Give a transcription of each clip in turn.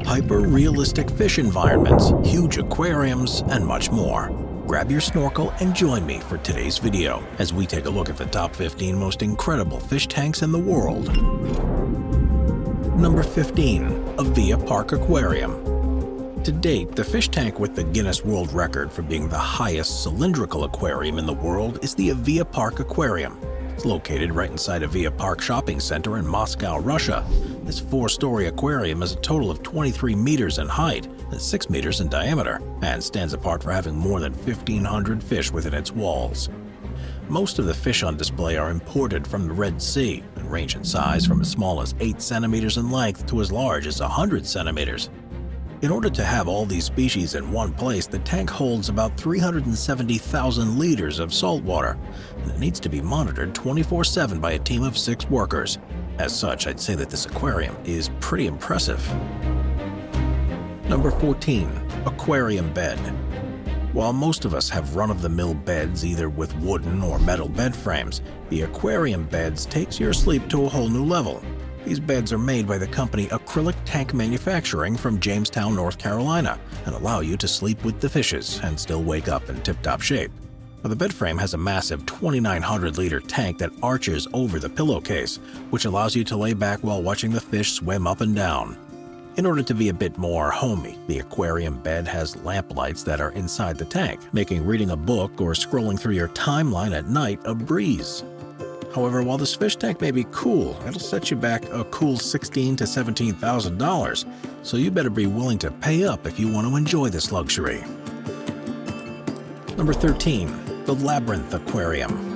hyper-realistic fish environments, huge aquariums, and much more. Grab your snorkel and join me for today's video as we take a look at the top 15 most incredible fish tanks in the world. Number 15. Avia Park Aquarium. To date, the fish tank with the Guinness World Record for being the highest cylindrical aquarium in the world is the Avia Park Aquarium. It's located right inside Avia Park Shopping Center in Moscow, Russia. This 4-story aquarium is a total of 23 meters in height and 6 meters in diameter, and stands apart for having more than 1,500 fish within its walls. Most of the fish on display are imported from the Red Sea and range in size from as small as 8 centimeters in length to as large as 100 centimeters. In order to have all these species in one place, the tank holds about 370,000 liters of salt water, and it needs to be monitored 24/7 by a team of 6 workers. As such, I'd say that this aquarium is pretty impressive. Number 14. Aquarium Bed. While most of us have run-of-the-mill beds either with wooden or metal bed frames, the Aquarium Beds takes your sleep to a whole new level. These beds are made by the company Acrylic Tank Manufacturing from Jamestown, North Carolina, and allow you to sleep with the fishes and still wake up in tip-top shape. Now, the bed frame has a massive 2,900-liter tank that arches over the pillowcase, which allows you to lay back while watching the fish swim up and down. In order to be a bit more homey, the Aquarium Bed has lamp lights that are inside the tank, making reading a book or scrolling through your timeline at night a breeze. However, while this fish tank may be cool, it'll set you back a cool $16,000 to $17,000, so you better be willing to pay up if you want to enjoy this luxury. Number 13. The Labyrinth Aquarium.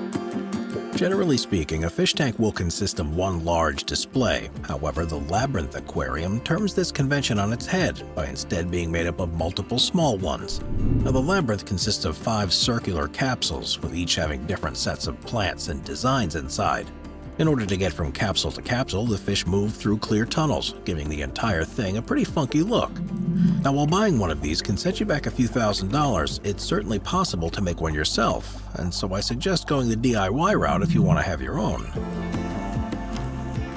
Generally speaking, a fish tank will consist of one large display. However, the Labyrinth Aquarium turns this convention on its head by instead being made up of multiple small ones. Now, the Labyrinth consists of 5 circular capsules, with each having different sets of plants and designs inside. In order to get from capsule to capsule, the fish move through clear tunnels, giving the entire thing a pretty funky look. Now, while buying one of these can set you back a few $1,000s, it's certainly possible to make one yourself, and so I suggest going the DIY route if you want to have your own.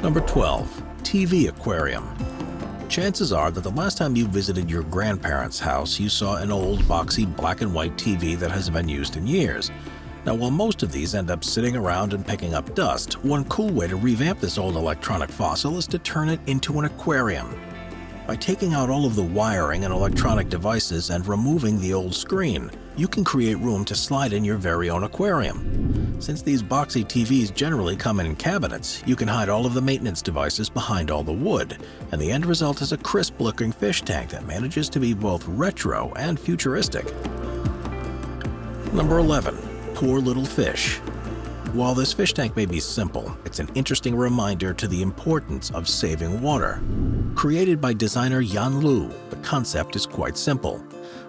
Number 12. TV Aquarium. Chances are that the last time you visited your grandparents' house, you saw an old, boxy black and white TV that hasn't been used in years. Now, while most of these end up sitting around and picking up dust, one cool way to revamp this old electronic fossil is to turn it into an aquarium. By taking out all of the wiring and electronic devices and removing the old screen, you can create room to slide in your very own aquarium. Since these boxy TVs generally come in cabinets, you can hide all of the maintenance devices behind all the wood, and the end result is a crisp-looking fish tank that manages to be both retro and futuristic. Number 11. Poor Little Fish. While this fish tank may be simple, it's an interesting reminder to the importance of saving water. Created by designer Yan Lu, the concept is quite simple.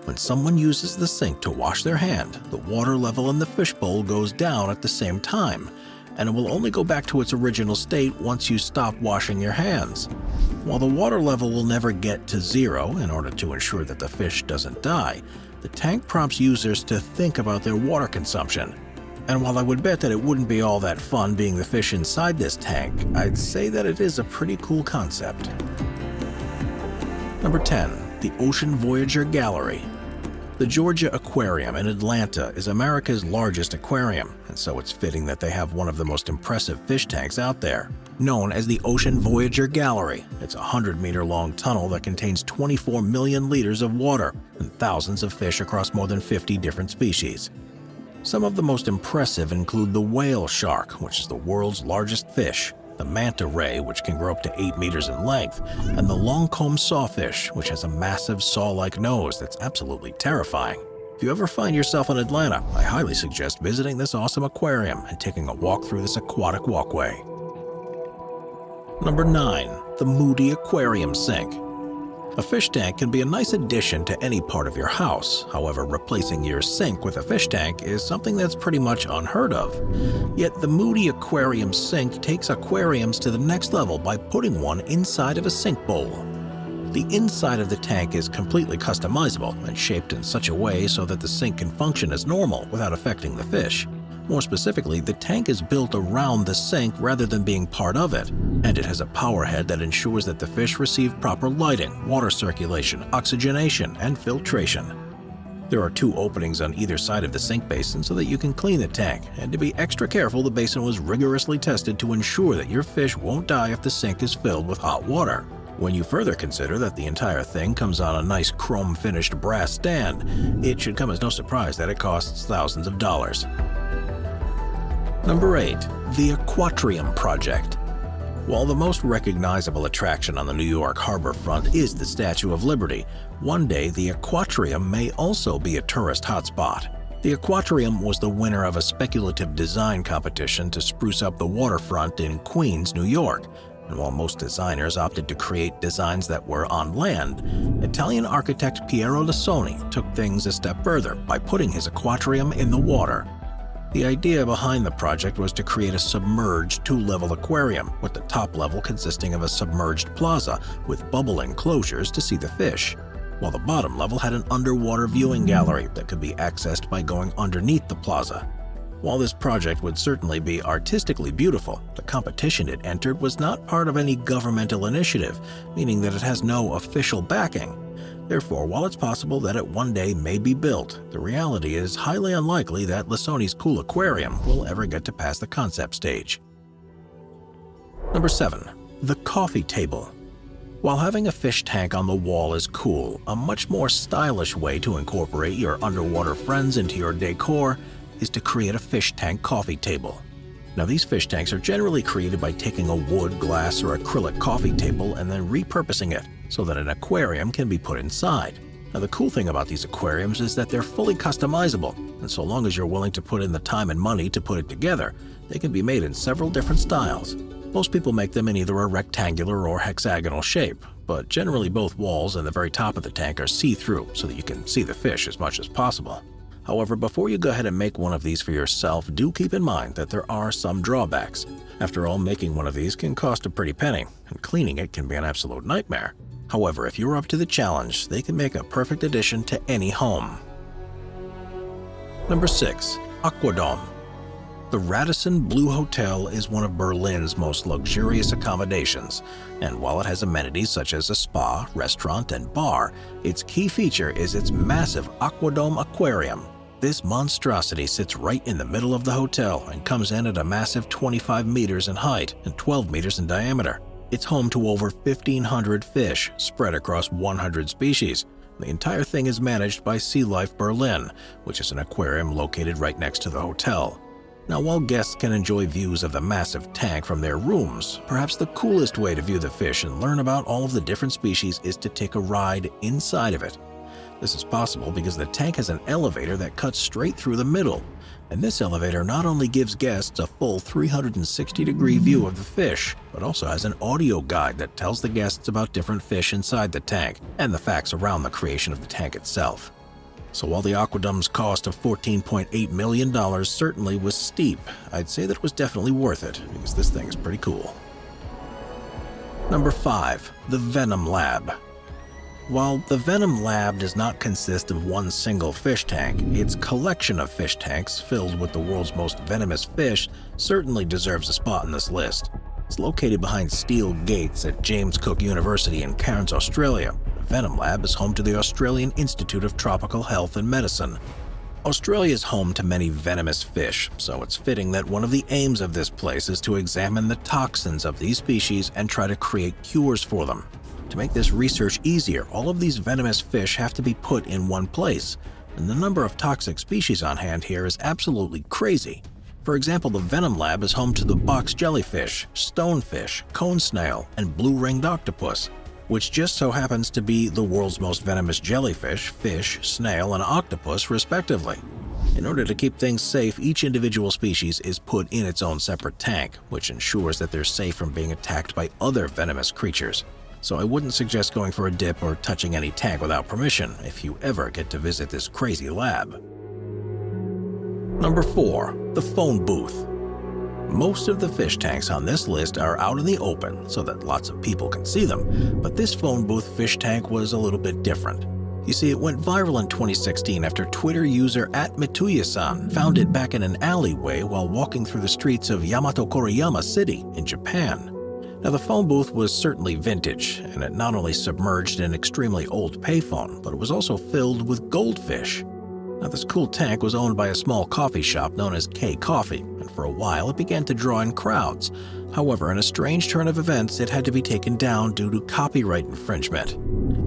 When someone uses the sink to wash their hand, the water level in the fishbowl goes down at the same time, and it will only go back to its original state once you stop washing your hands. While the water level will never get to zero in order to ensure that the fish doesn't die, the tank prompts users to think about their water consumption. And while I would bet that it wouldn't be all that fun being the fish inside this tank, I'd say that it is a pretty cool concept. Number 10. The Ocean Voyager Gallery. The Georgia Aquarium in Atlanta is America's largest aquarium, and so it's fitting that they have one of the most impressive fish tanks out there. Known as the Ocean Voyager Gallery, it's a 100-meter-long tunnel that contains 24 million liters of water and thousands of fish across more than 50 different species. Some of the most impressive include the whale shark, which is the world's largest fish, the manta ray, which can grow up to 8 meters in length, and the long-combed sawfish, which has a massive saw-like nose that's absolutely terrifying. If you ever find yourself in Atlanta, I highly suggest visiting this awesome aquarium and taking a walk through this aquatic walkway. Number 9. The Moody Aquarium Sink. A fish tank can be a nice addition to any part of your house. However, replacing your sink with a fish tank is something that's pretty much unheard of. Yet the Moody Aquarium Sink takes aquariums to the next level by putting one inside of a sink bowl. The inside of the tank is completely customizable and shaped in such a way so that the sink can function as normal without affecting the fish. More specifically, the tank is built around the sink rather than being part of it, and it has a power head that ensures that the fish receive proper lighting, water circulation, oxygenation, and filtration. There are 2 openings on either side of the sink basin so that you can clean the tank, and to be extra careful, the basin was rigorously tested to ensure that your fish won't die if the sink is filled with hot water. When you further consider that the entire thing comes on a nice chrome-finished brass stand, it should come as no surprise that it costs thousands of dollars. Number 8. The Aquarium Project. While the most recognizable attraction on the New York harbor front is the Statue of Liberty, one day the Aquarium may also be a tourist hotspot. The Aquarium was the winner of a speculative design competition to spruce up the waterfront in Queens, New York. And while most designers opted to create designs that were on land, Italian architect Piero Lissoni took things a step further by putting his aquarium in the water. The idea behind the project was to create a submerged 2-level aquarium, with the top level consisting of a submerged plaza with bubble enclosures to see the fish, while the bottom level had an underwater viewing gallery that could be accessed by going underneath the plaza. While this project would certainly be artistically beautiful, the competition it entered was not part of any governmental initiative, meaning that it has no official backing. Therefore, while it's possible that it one day may be built, the reality is highly unlikely that Lissoni's cool aquarium will ever get to past the concept stage. Number 7. The Coffee Table. While having a fish tank on the wall is cool, a much more stylish way to incorporate your underwater friends into your decor is to create a fish tank coffee table. Now, these fish tanks are generally created by taking a wood, glass, or acrylic coffee table and then repurposing it so that an aquarium can be put inside. Now, the cool thing about these aquariums is that they're fully customizable, and so long as you're willing to put in the time and money to put it together, they can be made in several different styles. Most people make them in either a rectangular or hexagonal shape, but generally both walls and the very top of the tank are see-through so that you can see the fish as much as possible. However, before you go ahead and make one of these for yourself, do keep in mind that there are some drawbacks. After all, making one of these can cost a pretty penny, and cleaning it can be an absolute nightmare. However, if you're up to the challenge, they can make a perfect addition to any home. Number 6. Aquadome. The Radisson Blu Hotel is one of Berlin's most luxurious accommodations, and while it has amenities such as a spa, restaurant, and bar, its key feature is its massive Aquadome aquarium. This monstrosity sits right in the middle of the hotel and comes in at a massive 25 meters in height and 12 meters in diameter. It's home to over 1,500 fish spread across 100 species. The entire thing is managed by Sea Life Berlin, which is an aquarium located right next to the hotel. Now, while guests can enjoy views of the massive tank from their rooms, perhaps the coolest way to view the fish and learn about all of the different species is to take a ride inside of it. This is possible because the tank has an elevator that cuts straight through the middle, and this elevator not only gives guests a full 360-degree view of the fish, but also has an audio guide that tells the guests about different fish inside the tank and the facts around the creation of the tank itself. So while the Aquadome's cost of $14.8 million certainly was steep, I'd say that it was definitely worth it, because this thing is pretty cool. Number 5. The Venom Lab. While the Venom Lab does not consist of one single fish tank, its collection of fish tanks filled with the world's most venomous fish certainly deserves a spot in this list. It's located behind steel gates at James Cook University in Cairns, Australia. The Venom Lab is home to the Australian Institute of Tropical Health and Medicine. Australia is home to many venomous fish, so it's fitting that one of the aims of this place is to examine the toxins of these species and try to create cures for them. To make this research easier, all of these venomous fish have to be put in one place, and the number of toxic species on hand here is absolutely crazy. For example, the Venom Lab is home to the box jellyfish, stonefish, cone snail, and blue-ringed octopus, which just so happens to be the world's most venomous jellyfish, fish, snail, and octopus, respectively. In order to keep things safe, each individual species is put in its own separate tank, which ensures that they're safe from being attacked by other venomous creatures. So I wouldn't suggest going for a dip or touching any tank without permission if you ever get to visit this crazy lab. Number 4. The Phone Booth. Most of the fish tanks on this list are out in the open so that lots of people can see them, but this phone booth fish tank was a little bit different. You see, it went viral in 2016 after Twitter user @Mituya-san found it back in an alleyway while walking through the streets of Yamato Koriyama City in Japan. Now, the phone booth was certainly vintage, and it not only submerged an extremely old payphone, but it was also filled with goldfish. Now, this cool tank was owned by a small coffee shop known as K Coffee, and for a while it began to draw in crowds. However, in a strange turn of events, it had to be taken down due to copyright infringement.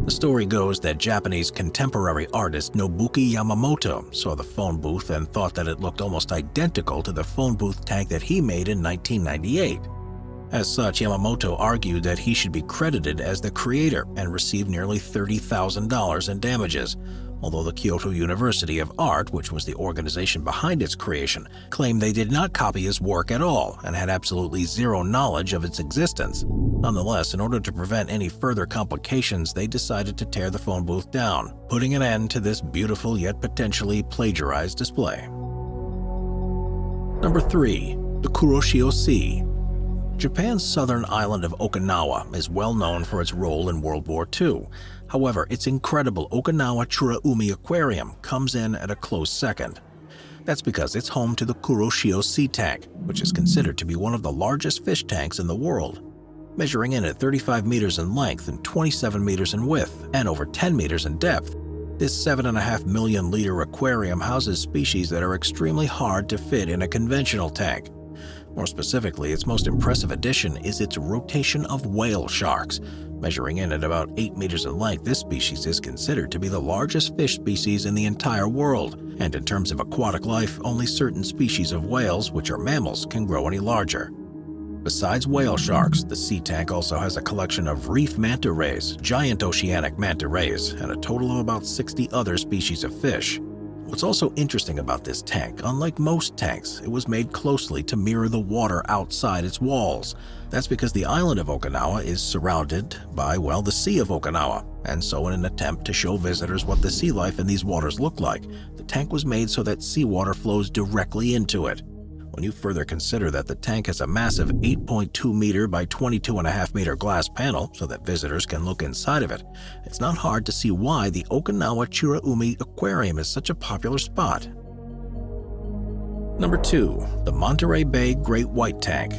The story goes that Japanese contemporary artist Nobuki Yamamoto saw the phone booth and thought that it looked almost identical to the phone booth tank that he made in 1998. As such, Yamamoto argued that he should be credited as the creator and received nearly $30,000 in damages, although the Kyoto University of Art, which was the organization behind its creation, claimed they did not copy his work at all and had absolutely zero knowledge of its existence. Nonetheless, in order to prevent any further complications, they decided to tear the phone booth down, putting an end to this beautiful yet potentially plagiarized display. Number 3. The Kuroshio Sea. Japan's southern island of Okinawa is well known for its role in World War II. However, its incredible Okinawa Churaumi Aquarium comes in at a close second. That's because it's home to the Kuroshio Sea Tank, which is considered to be one of the largest fish tanks in the world. Measuring in at 35 meters in length and 27 meters in width and over 10 meters in depth, this 7.5 million liter aquarium houses species that are extremely hard to fit in a conventional tank. More specifically, its most impressive addition is its rotation of whale sharks. Measuring in at about 8 meters in length, this species is considered to be the largest fish species in the entire world, and in terms of aquatic life, only certain species of whales, which are mammals, can grow any larger. Besides whale sharks, the sea tank also has a collection of reef manta rays, giant oceanic manta rays, and a total of about 60 other species of fish. What's also interesting about this tank, unlike most tanks, it was made closely to mirror the water outside its walls. That's because the island of Okinawa is surrounded by, well, the Sea of Okinawa, and so in an attempt to show visitors what the sea life in these waters look like, the tank was made so that seawater flows directly into it. When you further consider that the tank has a massive 8.2 meter by 22.5 meter glass panel so that visitors can look inside of it, it's not hard to see why the Okinawa Churaumi Aquarium is such a popular spot. Number 2. The Monterey Bay Great White Tank.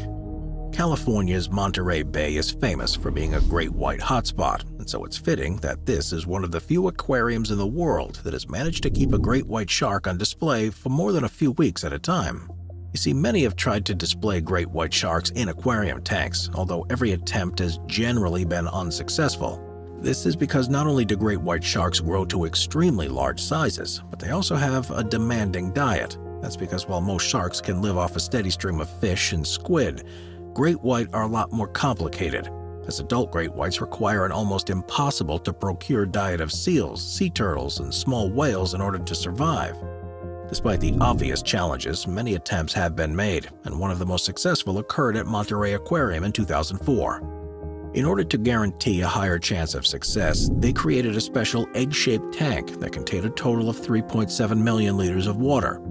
California's Monterey Bay is famous for being a great white hotspot, and so it's fitting that this is one of the few aquariums in the world that has managed to keep a great white shark on display for more than a few weeks at a time. You see, many have tried to display great white sharks in aquarium tanks, although every attempt has generally been unsuccessful. This is because not only do great white sharks grow to extremely large sizes, but they also have a demanding diet. That's because while most sharks can live off a steady stream of fish and squid, great white are a lot more complicated, as adult great whites require an almost impossible to procure diet of seals, sea turtles, and small whales in order to survive. Despite the obvious challenges, many attempts have been made, and one of the most successful occurred at Monterey Aquarium in 2004. In order to guarantee a higher chance of success, they created a special egg-shaped tank that contained a total of 3.7 million liters of water.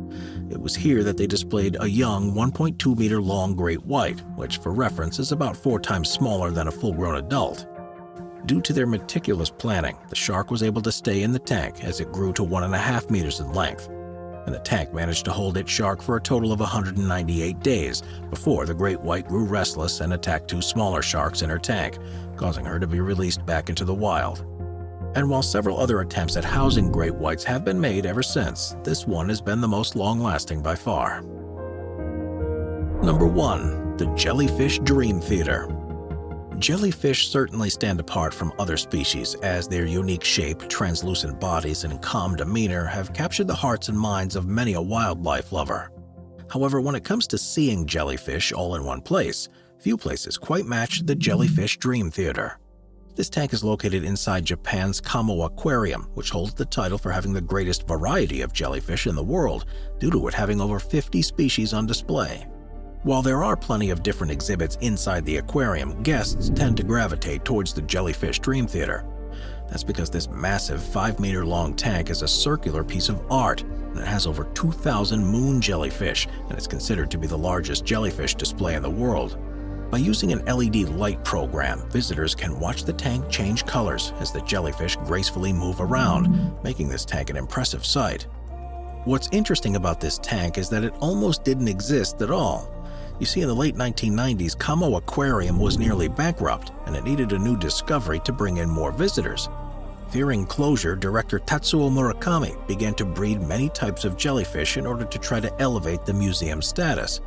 It was here that they displayed a young 1.2 meter long great white, which for reference is about 4 times smaller than a full-grown adult. Due to their meticulous planning, the shark was able to stay in the tank as it grew to 1.5 meters in length. And the tank managed to hold its shark for a total of 198 days before the great white grew restless and attacked 2 smaller sharks in her tank, causing her to be released back into the wild. And while several other attempts at housing great whites have been made ever since, this one has been the most long-lasting by far. Number 1. The Jellyfish Dream Theater. Jellyfish certainly stand apart from other species as their unique shape, translucent bodies, and calm demeanor have captured the hearts and minds of many a wildlife lover. However, when it comes to seeing jellyfish all in one place, few places quite match the Jellyfish Dream Theater. This tank is located inside Japan's Kamo Aquarium, which holds the title for having the greatest variety of jellyfish in the world, due to it having over 50 species on display. While there are plenty of different exhibits inside the aquarium, guests tend to gravitate towards the Jellyfish Dream Theater. That's because this massive 5-meter-long tank is a circular piece of art, and it has over 2,000 moon jellyfish, and is considered to be the largest jellyfish display in the world. By using an LED light program, visitors can watch the tank change colors as the jellyfish gracefully move around, making this tank an impressive sight. What's interesting about this tank is that it almost didn't exist at all. You see, in the late 1990s, Kamo Aquarium was nearly bankrupt, and it needed a new discovery to bring in more visitors. Fearing closure, director Tatsuo Murakami began to breed many types of jellyfish in order to try to elevate the museum's status.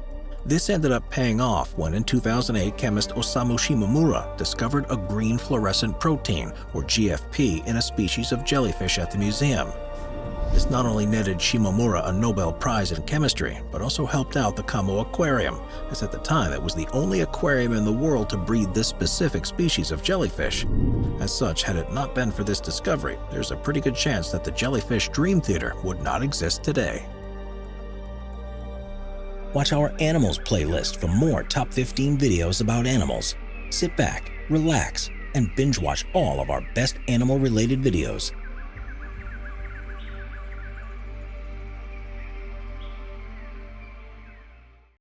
This ended up paying off when in 2008 chemist Osamu Shimomura discovered a green fluorescent protein, or GFP, in a species of jellyfish at the museum. This not only netted Shimomura a Nobel Prize in chemistry, but also helped out the Kamo Aquarium, as at the time it was the only aquarium in the world to breed this specific species of jellyfish. As such, had it not been for this discovery, there's a pretty good chance that the Jellyfish Dream Theater would not exist today. Watch our Animals playlist for more top 15 videos about animals. Sit back, relax, and binge watch all of our best animal-related videos.